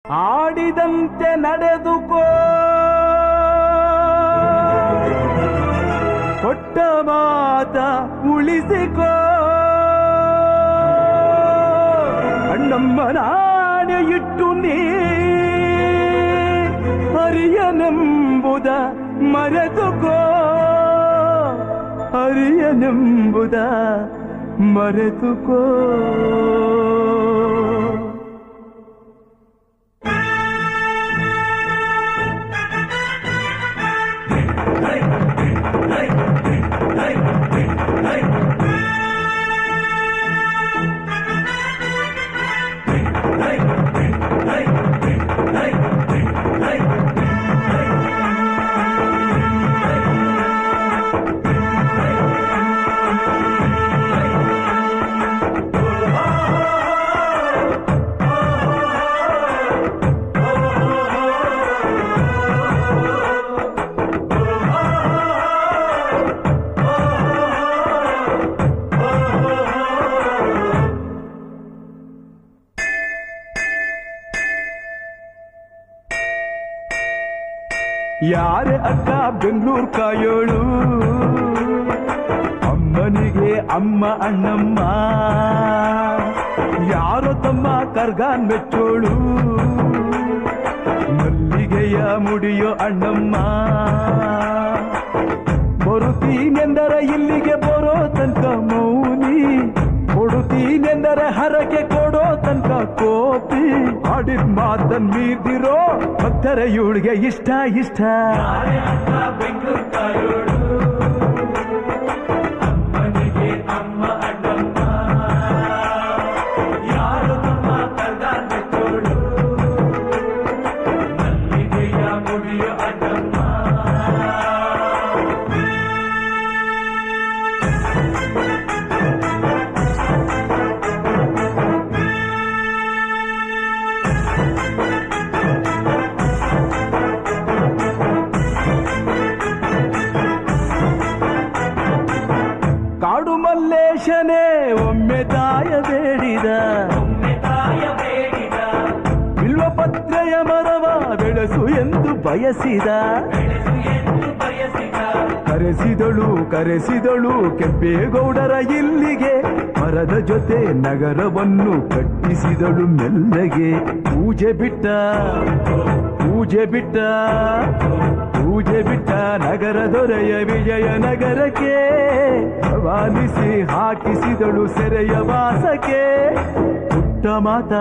ಆಡಿದಂತೆ ನಡೆದುಕೋ, ಕೊಟ್ಟ ಮಾತ ಉಳಿಸಿಕೋ. ಅಣ್ಣಮ್ಮ ನಾಣೆ ಇಟ್ಟು ನೀ ಹರಿಯನೆಂಬುದ ಮರೆತುಕೋ, ಹರಿಯನೆಂಬುದ ಮರೆತುಕೋ. ಯಾರೇ ಅಕ್ಕ ಬೆಂಗಳೂರು ಕಾಯೋಳು, ಅಮ್ಮನಿಗೆ ಅಮ್ಮ ಅಣ್ಣಮ್ಮ. ಯಾರೋ ತಮ್ಮ ಕರ್ಗಾನ್ ಮೆಚ್ಚೋಳು, ಮಲ್ಲಿಗೆಯ ಮುಡಿಯೋ ಅಣ್ಣಮ್ಮ. ಬರುತ್ತೀನೆಂದರೆ ಇಲ್ಲಿಗೆ ಬರೋ ತನಕ ಮೌನಿ, ಕೊಡುತ್ತೀನೆಂದರೆ ಹರಕೆ ಕೊಡೋ ತನಕ ಕೋಪಿ. ಆಡಿದ ಮಾತನ್ ಮೀರ್ದಿರೋ ಭಕ್ತರ ಇವಳಿಗೆ ಇಷ್ಟ ಇಷ್ಟ. ಅಮ್ಮನಿಗೆ ಅಮ್ಮ ಅಣ್ಣಮ್ಮ, ಯಾರು ತಮ್ಮ ಕರ್ಗಾನ್ ಮೆಚ್ಚೋಳು, ಮಲ್ಲಿಗೆಯ ಮುಡಿಯೋ ಅಣ್ಣಮ್ಮ. ಕಾಡು ಮಲ್ಲೇಶನೇ ಒಮ್ಮೆ ತಾಯ ಬೇಡಿದ, ಬಿಲ್ವಪತ್ರೆಯ ಮರವ ಬೆಳೆಸು ಎಂದು ಬಯಸಿದ. ಕರೆಸಿದಳು ಕೆಂಪೇಗೌಡರ ಇಲ್ಲಿಗೆ, ಮರದ ಜೊತೆ ನಗರವನ್ನು ಕಟ್ಟಿಸಿದಳು ಮೆಲ್ಲಗೆ. ಪೂಜೆ ಬಿಟ್ಟ ನಗರ ದೊರೆಯ ವಿಜಯನಗರಕ್ಕೆ, ವಾಲಿಸಿ ಹಾಕಿಸಿದಳು ಸೆರೆಯ ವಾಸಕ್ಕೆ. ಪುಟ್ಟ ಮಾತ